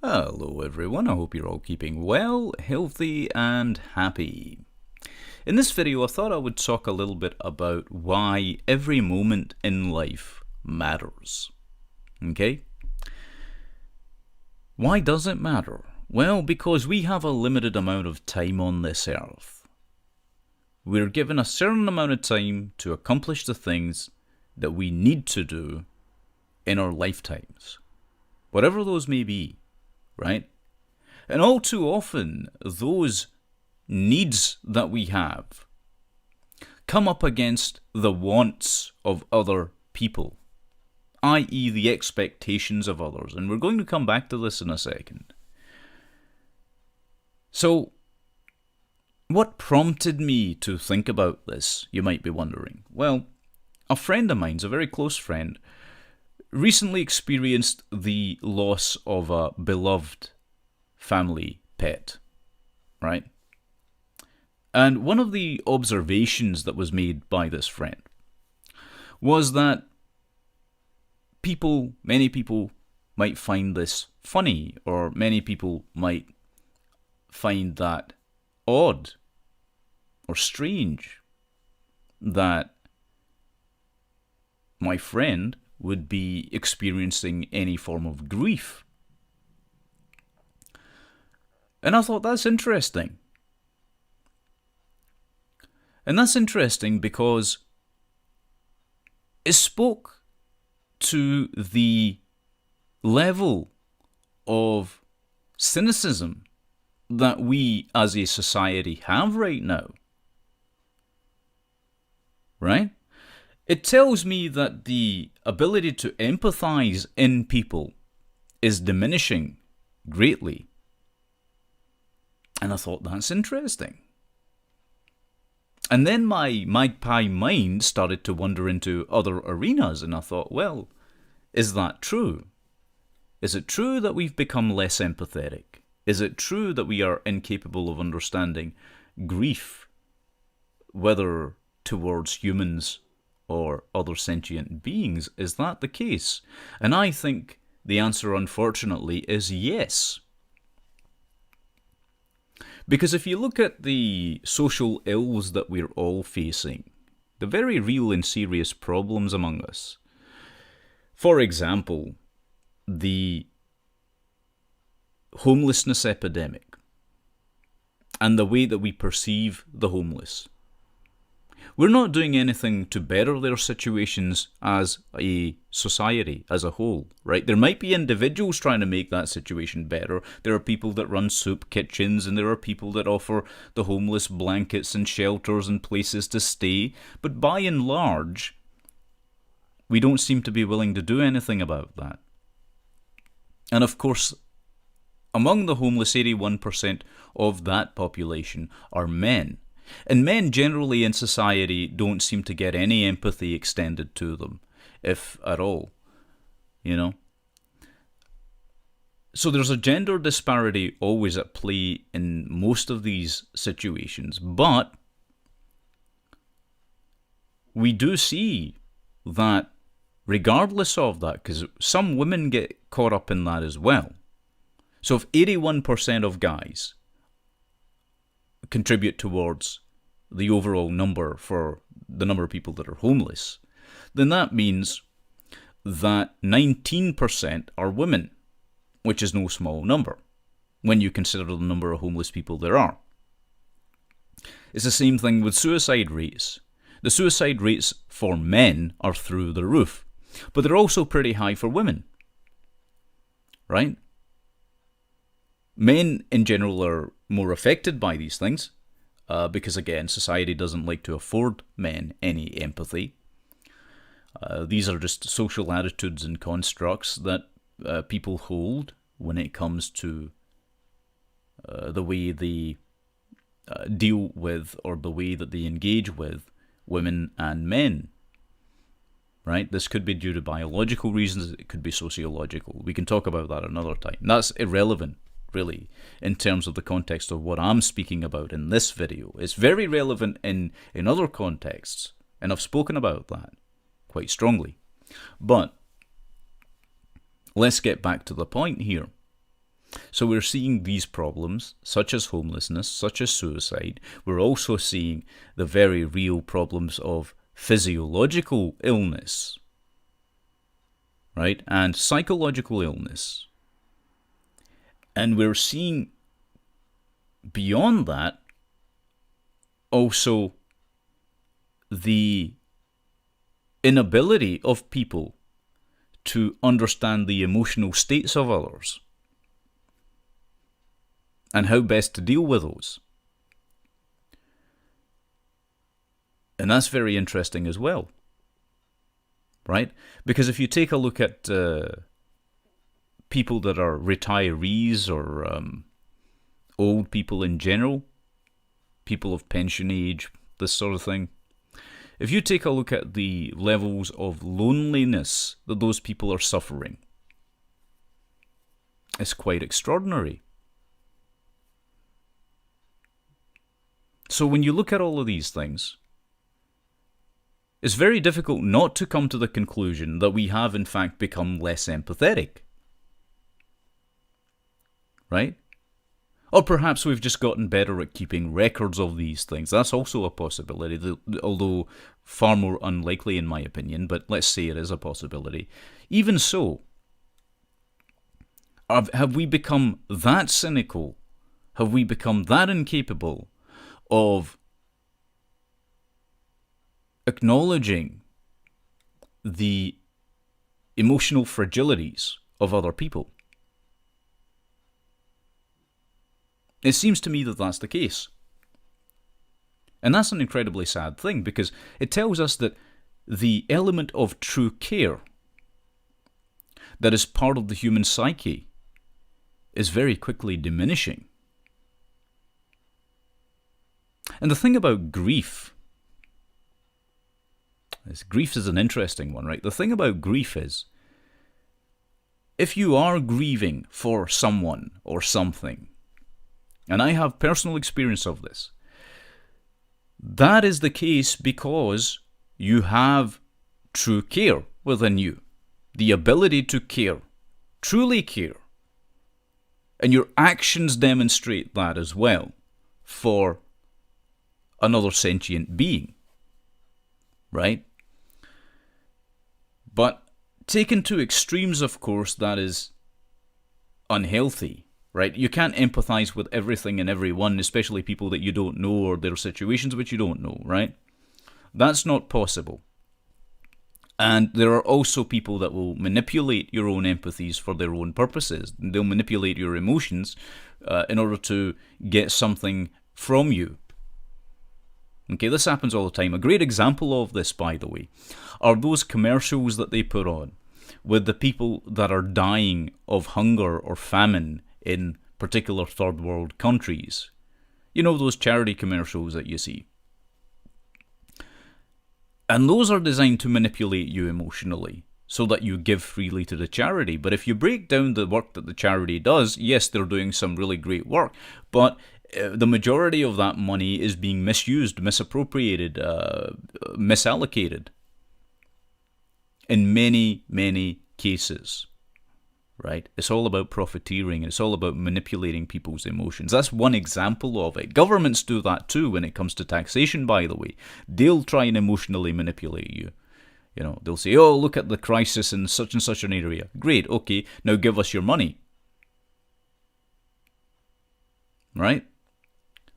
Hello everyone, I hope you're all keeping well, healthy and happy. In this video I thought I would talk a little bit about why every moment in life matters. Okay? Why does it matter? Well, because we have a limited amount of time on this earth. We're given a certain amount of time to accomplish the things that we need to do in our lifetimes, whatever those may be. Right? And all too often, those needs that we have come up against the wants of other people, i.e. the expectations of others. And we're going to come back to this in a second. So, what prompted me to think about this, you might be wondering? Well, a friend of mine's, a very close friend, recently experienced the loss of a beloved family pet, right? And one of the observations that was made by this friend was that many people might find this funny, or many people might find that odd or strange that my friend would be experiencing any form of grief. And I thought, that's interesting. And that's interesting because it spoke to the level of cynicism that we as a society have right now. Right? It tells me that the ability to empathize in people is diminishing greatly. And I thought, that's interesting. And then my magpie mind started to wander into other arenas, and I thought, well, is that true? Is it true that we've become less empathetic? Is it true that we are incapable of understanding grief, whether towards humans or other sentient beings? Is that the case? And I think the answer, unfortunately, is yes. Because if you look at the social ills that we're all facing, the very real and serious problems among us, for example, the homelessness epidemic and the way that we perceive the homeless, we're not doing anything to better their situations as a society, as a whole, right? There might be individuals trying to make that situation better. There are people that run soup kitchens, and there are people that offer the homeless blankets and shelters and places to stay. But by and large, we don't seem to be willing to do anything about that. And of course, among the homeless, 81% of that population are men. And men generally in society don't seem to get any empathy extended to them, if at all, you know. So there's a gender disparity always at play in most of these situations, but we do see that regardless of that, because some women get caught up in that as well. So if 81% of guys contribute towards the overall number for the number of people that are homeless, then that means that 19% are women, which is no small number when you consider the number of homeless people there are. It's the same thing with suicide rates. The suicide rates for men are through the roof, but they're also pretty high for women, right? Men in general are more affected by these things because, again, society doesn't like to afford men any empathy. These are just social attitudes and constructs that people hold when it comes to the way they deal with, or the way that they engage with, women and men. Right? This could be due to biological reasons, it could be sociological. We can talk about that another time. That's irrelevant, really, in terms of the context of what I'm speaking about in this video. It's very relevant in other contexts, and I've spoken about that quite strongly. But let's get back to the point here. So we're seeing these problems, such as homelessness, such as suicide. We're also seeing the very real problems of physiological illness, right? And psychological illness. And we're seeing beyond that also the inability of people to understand the emotional states of others and how best to deal with those. And that's very interesting as well, right? Because if you take a look at people that are retirees or old people in general, people of pension age, this sort of thing, if you take a look at the levels of loneliness that those people are suffering, it's quite extraordinary. So when you look at all of these things, it's very difficult not to come to the conclusion that we have in fact become less empathetic. Right? Or perhaps we've just gotten better at keeping records of these things. That's also a possibility, although far more unlikely in my opinion, but let's say it is a possibility. Even so, have we become that cynical? Have we become that incapable of acknowledging the emotional fragilities of other people? It seems to me that that's the case. And that's an incredibly sad thing, because it tells us that the element of true care that is part of the human psyche is very quickly diminishing. And the thing about grief is an interesting one, right? The thing about grief is, if you are grieving for someone or something, and I have personal experience of this, that is the case because you have true care within you, the ability to care, truly care. And your actions demonstrate that as well for another sentient being, right? But taken to extremes, of course, that is unhealthy, right? You can't empathize with everything and everyone, especially people that you don't know or their situations which you don't know, right? That's not possible. And there are also people that will manipulate your own empathies for their own purposes. They'll manipulate your emotions in order to get something from you. Okay, this happens all the time. A great example of this, by the way, are those commercials that they put on with the people that are dying of hunger or famine in particular third world countries. You know, those charity commercials that you see. And those are designed to manipulate you emotionally so that you give freely to the charity. But if you break down the work that the charity does, yes, they're doing some really great work, but the majority of that money is being misused, misappropriated, misallocated in many, many cases. Right? It's all about profiteering. It's all about manipulating people's emotions. That's one example of it. Governments do that too when it comes to taxation, by the way. They'll try and emotionally manipulate you. You know, they'll say, oh, look at the crisis in such and such an area. Great, okay, now give us your money. Right?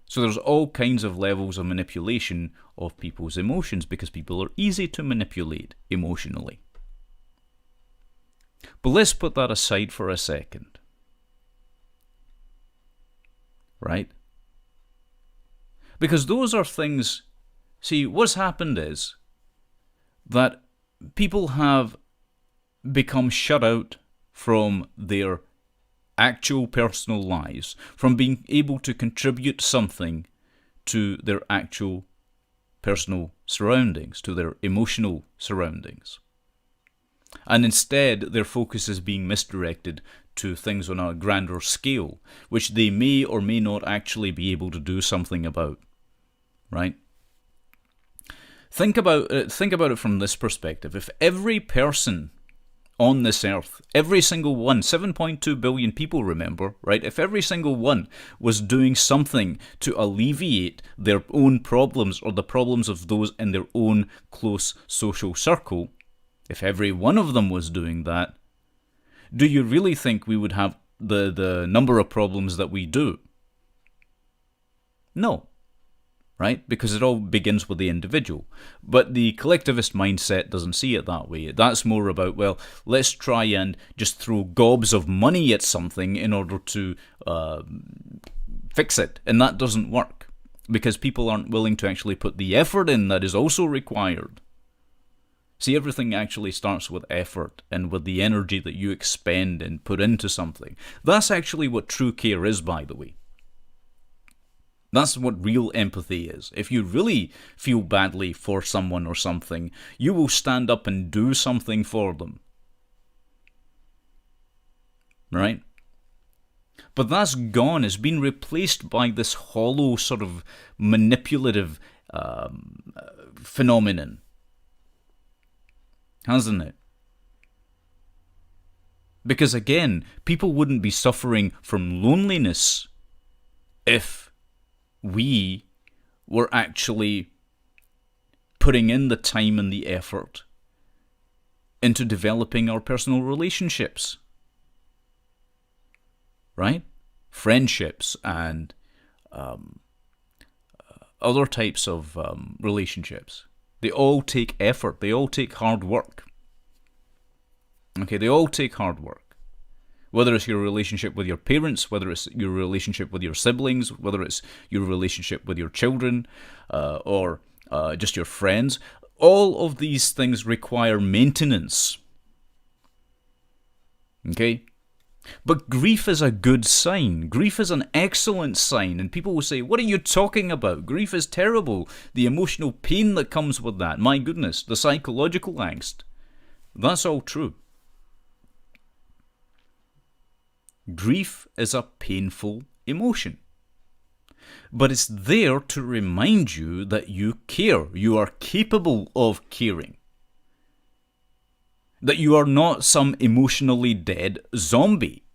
So there's all kinds of levels of manipulation of people's emotions because people are easy to manipulate emotionally. But let's put that aside for a second. Right? Because those are things... See, what's happened is that people have become shut out from their actual personal lives, from being able to contribute something to their actual personal surroundings, to their emotional surroundings. And instead, their focus is being misdirected to things on a grander scale, which they may or may not actually be able to do something about. Right? Think about it from this perspective. If every person on this earth, every single one, 7.2 billion people, remember, right? If every single one was doing something to alleviate their own problems or the problems of those in their own close social circle, if every one of them was doing that, do you really think we would have the number of problems that we do? No. Right? Because it all begins with the individual. But the collectivist mindset doesn't see it that way. That's more about, well, let's try and just throw gobs of money at something in order to fix it. And that doesn't work, because people aren't willing to actually put the effort in that is also required. See, everything actually starts with effort and with the energy that you expend and put into something. That's actually what true care is, by the way. That's what real empathy is. If you really feel badly for someone or something, you will stand up and do something for them. Right? But that's gone. It's been replaced by this hollow sort of manipulative phenomenon. Hasn't it? Because again, people wouldn't be suffering from loneliness if we were actually putting in the time and the effort into developing our personal relationships. Right? Friendships and other types of relationships. They all take effort. They all take hard work. Okay, they all take hard work. Whether it's your relationship with your parents, whether it's your relationship with your siblings, whether it's your relationship with your children, or just your friends, all of these things require maintenance. Okay? But grief is a good sign. Grief is an excellent sign. And people will say, what are you talking about? Grief is terrible. The emotional pain that comes with that. My goodness, the psychological angst. That's all true. Grief is a painful emotion. But it's there to remind you that you care. You are capable of caring. That you are not some emotionally dead zombie.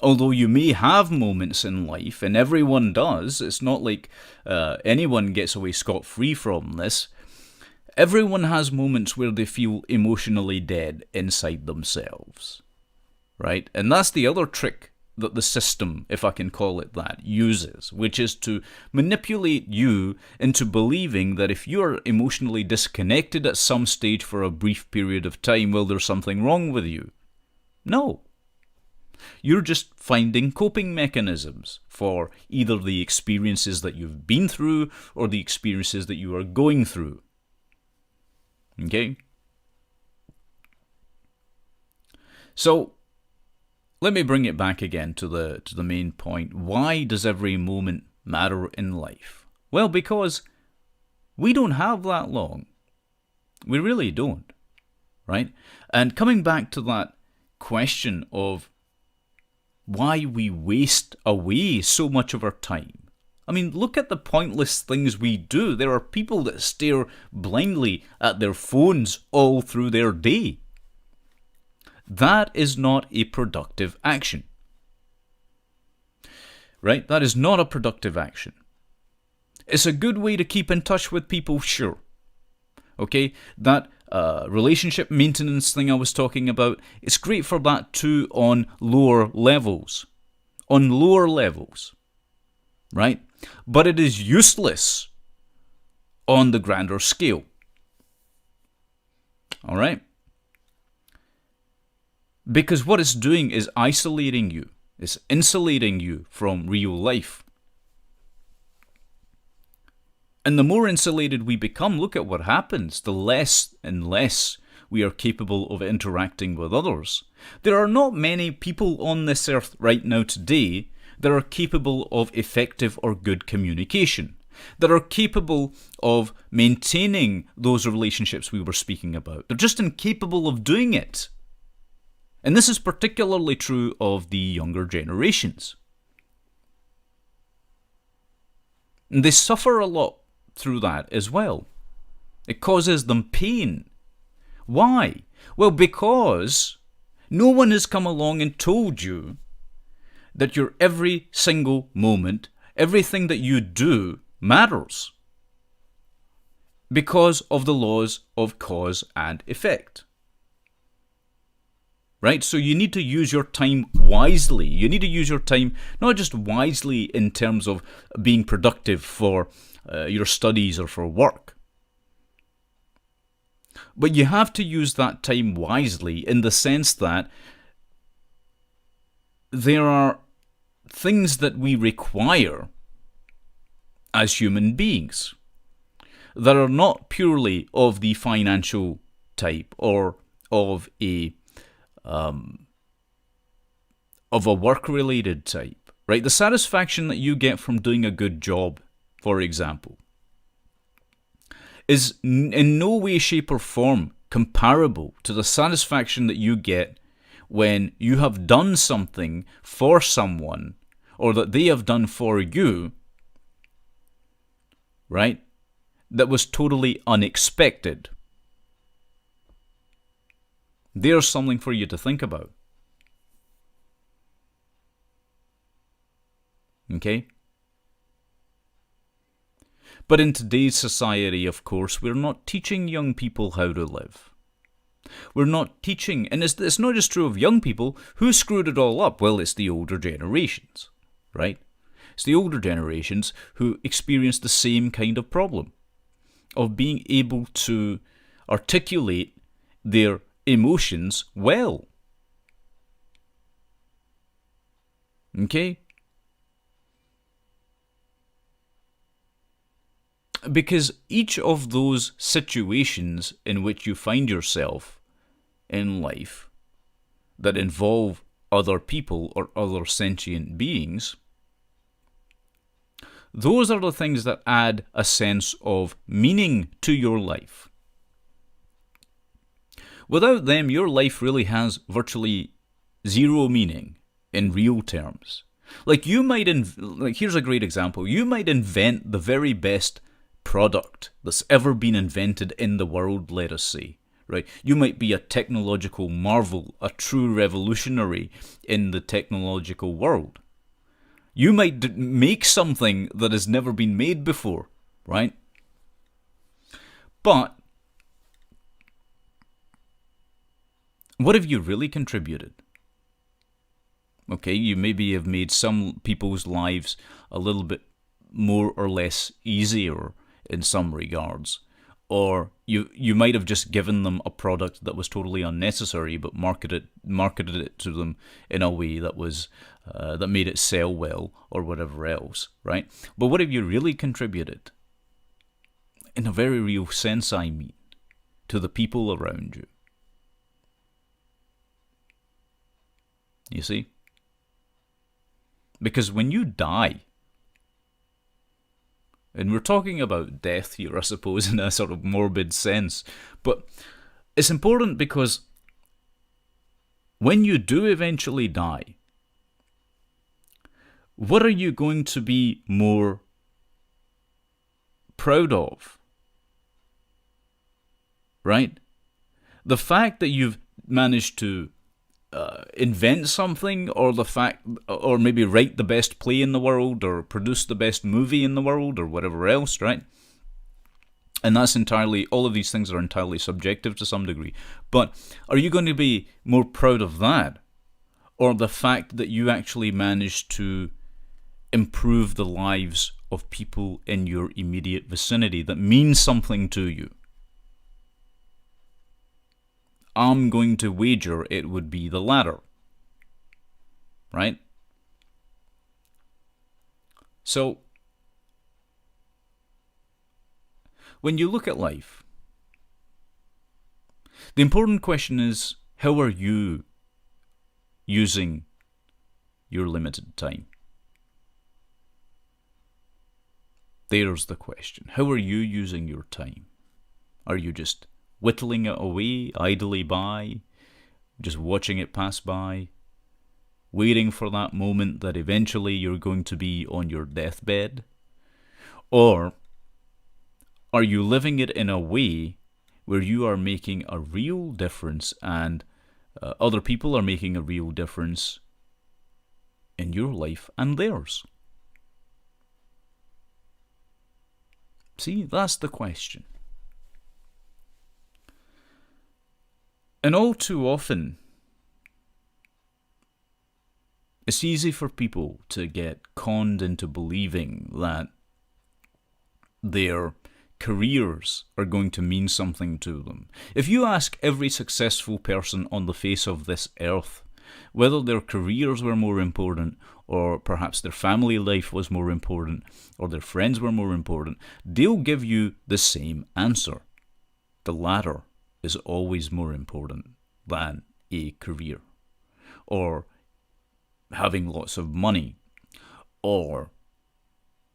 Although you may have moments in life, and everyone does, it's not like anyone gets away scot-free from this. Everyone has moments where they feel emotionally dead inside themselves. Right? And that's the other trick that the system, if I can call it that, uses, which is to manipulate you into believing that if you're emotionally disconnected at some stage for a brief period of time, well, there's something wrong with you. No. You're just finding coping mechanisms for either the experiences that you've been through or the experiences that you are going through. Okay? So, let me bring it back again to the main point. Why does every moment matter in life? Well, because we don't have that long. We really don't, right? And coming back to that question of why we waste away so much of our time. I mean, look at the pointless things we do. There are people that stare blindly at their phones all through their day. That is not a productive action. Right? That is not a productive action. It's a good way to keep in touch with people, sure. Okay? That relationship maintenance thing I was talking about, it's great for that too on lower levels. On lower levels. Right? But it is useless on the grander scale. Alright? Because what it's doing is isolating you. It's insulating you from real life. And the more insulated we become, look at what happens. The less and less we are capable of interacting with others. There are not many people on this earth right now today that are capable of effective or good communication, that are capable of maintaining those relationships we were speaking about. They're just incapable of doing it. And this is particularly true of the younger generations. And they suffer a lot through that as well. It causes them pain. Why? Well, because no one has come along and told you that your every single moment, everything that you do matters because of the laws of cause and effect. Right? So you need to use your time wisely. You need to use your time not just wisely in terms of being productive for your studies or for work, but you have to use that time wisely in the sense that there are things that we require as human beings that are not purely of the financial type or of a work-related type, right? The satisfaction that you get from doing a good job, for example, is in no way, shape, or form comparable to the satisfaction that you get when you have done something for someone or that they have done for you, right, that was totally unexpected. There's something for you to think about. Okay? But in today's society, of course, we're not teaching young people how to live. We're not teaching, and it's not just true of young people. Who screwed it all up? Well, it's the older generations, right? It's the older generations who experience the same kind of problem of being able to articulate their emotions well. Okay? Because each of those situations in which you find yourself in life that involve other people or other sentient beings, those are the things that add a sense of meaning to your life. Without them, your life really has virtually zero meaning in real terms. Like you might, here's a great example. You might invent the very best product that's ever been invented in the world, let us say, right? You might be a technological marvel, a true revolutionary in the technological world. You might make something that has never been made before, right? But what have you really contributed? Okay, you maybe have made some people's lives a little bit more or less easier in some regards, or you might have just given them a product that was totally unnecessary, but marketed it to them in a way that was that made it sell well, or whatever else, right? But what have you really contributed? In a very real sense, I mean, to the people around you. You see? Because when you die, and we're talking about death here, I suppose, in a sort of morbid sense, but it's important because when you do eventually die, what are you going to be more proud of? Right? The fact that you've managed to invent something, or the fact, or maybe write the best play in the world, or produce the best movie in the world, or whatever else, right? And that's entirely, all of these things are entirely subjective to some degree. But are you going to be more proud of that, or the fact that you actually managed to improve the lives of people in your immediate vicinity that means something to you? I'm going to wager it would be the latter. Right? So, when you look at life, the important question is, how are you using your limited time? There's the question. How are you using your time? Are you just whittling it away idly by, just watching it pass by, waiting for that moment that eventually you're going to be on your deathbed? Or are you living it in a way where you are making a real difference and other people are making a real difference in your life and theirs? See, that's the question. And all too often, it's easy for people to get conned into believing that their careers are going to mean something to them. If you ask every successful person on the face of this earth whether their careers were more important, or perhaps their family life was more important, or their friends were more important, they'll give you the same answer. The latter is always more important than a career, or having lots of money, or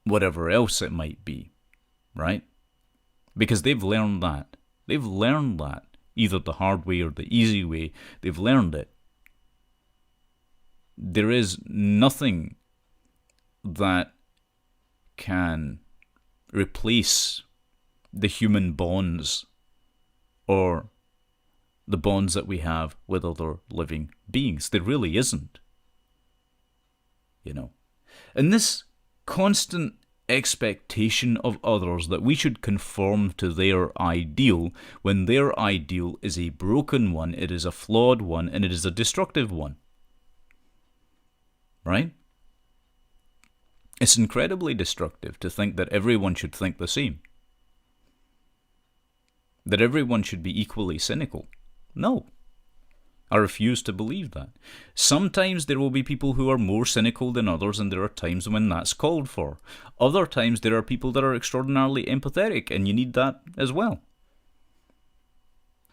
whatever else it might be, right? Because they've learned that. They've learned that, either the hard way or the easy way. They've learned it. There is nothing that can replace the human bonds or the bonds that we have with other living beings. There really isn't. You know. And this constant expectation of others that we should conform to their ideal, when their ideal is a broken one, it is a flawed one, and it is a destructive one. Right? It's incredibly destructive to think that everyone should think the same. That everyone should be equally cynical. No. I refuse to believe that. Sometimes there will be people who are more cynical than others, and there are times when that's called for. Other times there are people that are extraordinarily empathetic, and you need that as well.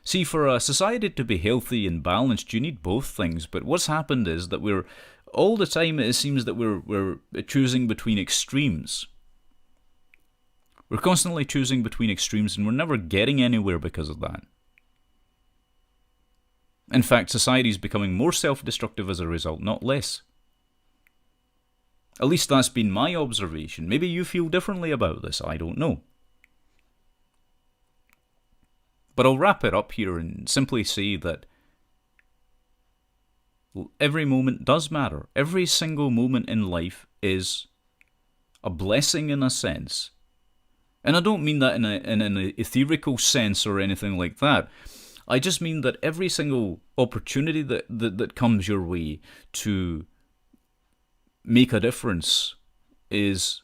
See, for a society to be healthy and balanced, you need both things, but what's happened is that we're all the time, it seems that we're choosing between extremes. We're constantly choosing between extremes, and we're never getting anywhere because of that. In fact, society is becoming more self-destructive as a result, not less. At least that's been my observation. Maybe you feel differently about this, I don't know. But I'll wrap it up here and simply say that every moment does matter. Every single moment in life is a blessing in a sense. And I don't mean that in an etherical sense or anything like that. I just mean that every single opportunity that comes your way to make a difference is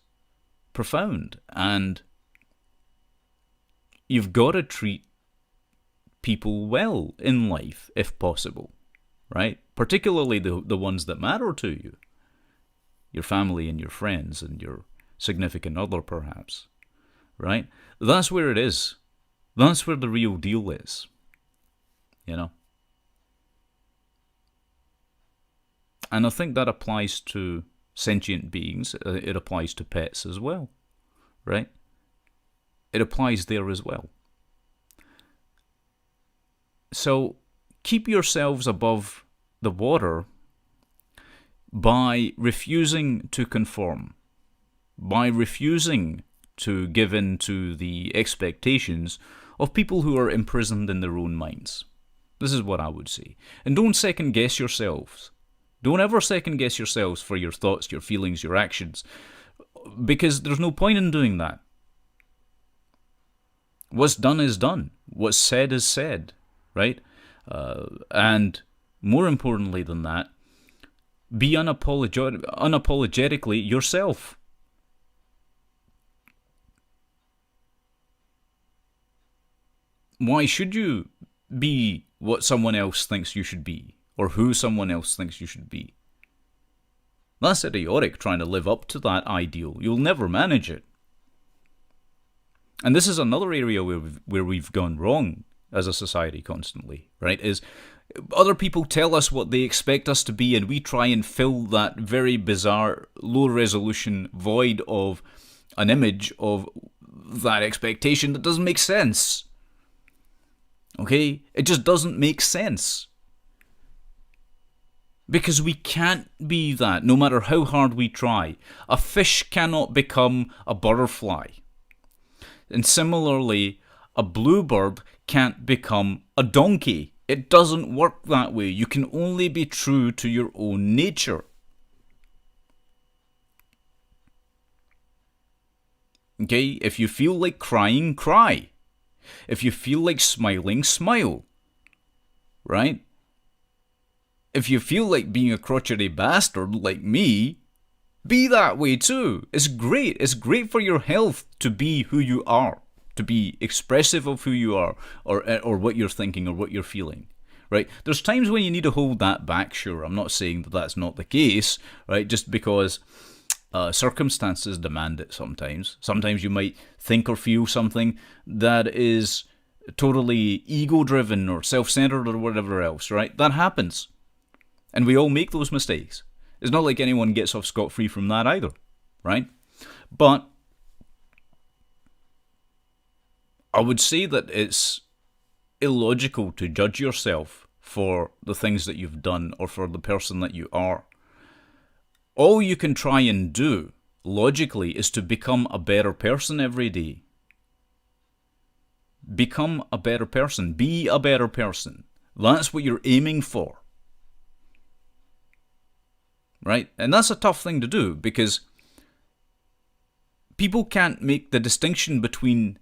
profound. And you've got to treat people well in life, if possible, right? Particularly the ones that matter to you. Your family and your friends and your significant other, perhaps, right? That's where it is. That's where the real deal is. You know? And I think that applies to sentient beings. It applies to pets as well, right? It applies there as well. So keep yourselves above the water by refusing to conform, by refusing to give in to the expectations of people who are imprisoned in their own minds. This is what I would say. And don't second guess yourselves. Don't ever second guess yourselves for your thoughts, your feelings, your actions, because there's no point in doing that. What's done is done. What's said is said, right? And more importantly than that, be unapologetically yourself. Why should you be what someone else thinks you should be, or who someone else thinks you should be? That's idiotic, trying to live up to that ideal. You'll never manage it. And this is another area where we've gone wrong as a society constantly, right? Is other people tell us what they expect us to be, and we try and fill that very bizarre, low-resolution void of an image of that expectation that doesn't make sense. Okay? It just doesn't make sense. Because we can't be that, no matter how hard we try. A fish cannot become a butterfly. And similarly, a bluebird can't become a donkey. It doesn't work that way. You can only be true to your own nature. Okay? If you feel like crying, cry. If you feel like smiling, smile. Right? If you feel like being a crotchety bastard like me, be that way too. It's great. It's great for your health to be who you are, to be expressive of who you are, or what you're thinking or what you're feeling. Right? There's times when you need to hold that back, sure. I'm not saying that that's not the case, right? Just because circumstances demand it sometimes. Sometimes you might think or feel something that is totally ego-driven or self-centered or whatever else, right? That happens. And we all make those mistakes. It's not like anyone gets off scot-free from that either, right? But I would say that it's illogical to judge yourself for the things that you've done or for the person that you are. All you can try and do, logically, is to become a better person every day. Become a better person. Be a better person. That's what you're aiming for. Right? And that's a tough thing to do because people can't make the distinction between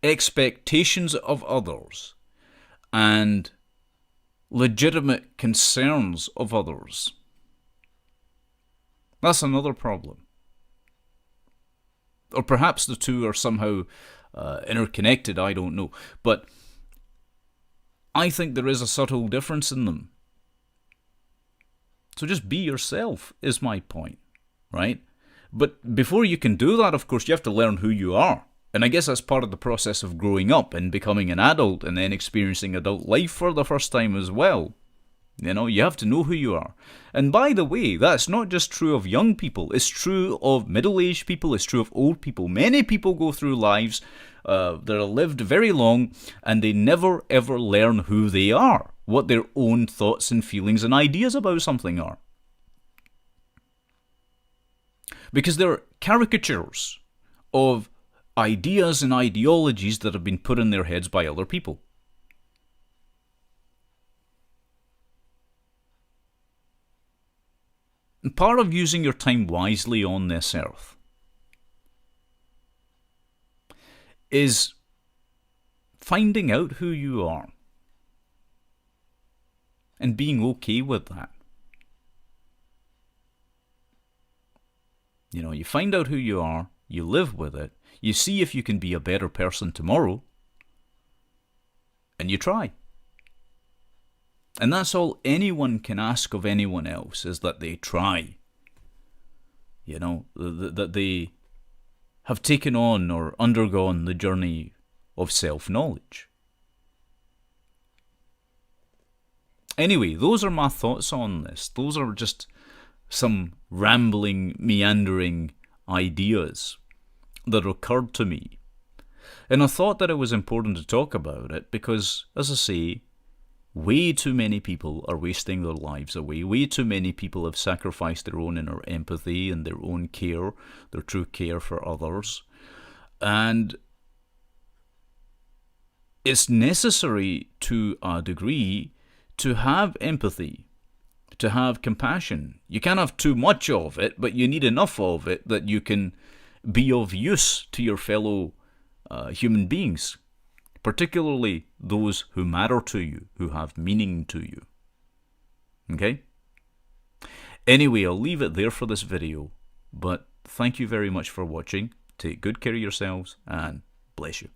expectations of others and legitimate concerns of others. That's another problem. Or perhaps the two are somehow interconnected, I don't know. But I think there is a subtle difference in them. So just be yourself is my point, right? But before you can do that, of course, you have to learn who you are. And I guess that's part of the process of growing up and becoming an adult and then experiencing adult life for the first time as well. You know, you have to know who you are. And by the way, that's not just true of young people. It's true of middle-aged people. It's true of old people. Many people go through lives that are lived very long and they never ever learn who they are, what their own thoughts and feelings and ideas about something are. Because they're caricatures of ideas and ideologies that have been put in their heads by other people. And part of using your time wisely on this earth is finding out who you are and being okay with that. You know, you find out who you are, you live with it, you see if you can be a better person tomorrow, and you try. And that's all anyone can ask of anyone else, is that they try. You know, that they have taken on or undergone the journey of self-knowledge. Anyway, those are my thoughts on this. Those are just some rambling, meandering ideas that occurred to me. And I thought that it was important to talk about it because, as I say, way too many people are wasting their lives away. Way too many people have sacrificed their own inner empathy and their own care, their true care for others. And it's necessary to a degree to have empathy, to have compassion. You can't have too much of it, but you need enough of it that you can be of use to your fellow human beings, particularly those who matter to you, who have meaning to you. Okay? Anyway, I'll leave it there for this video, but thank you very much for watching. Take good care of yourselves, and bless you.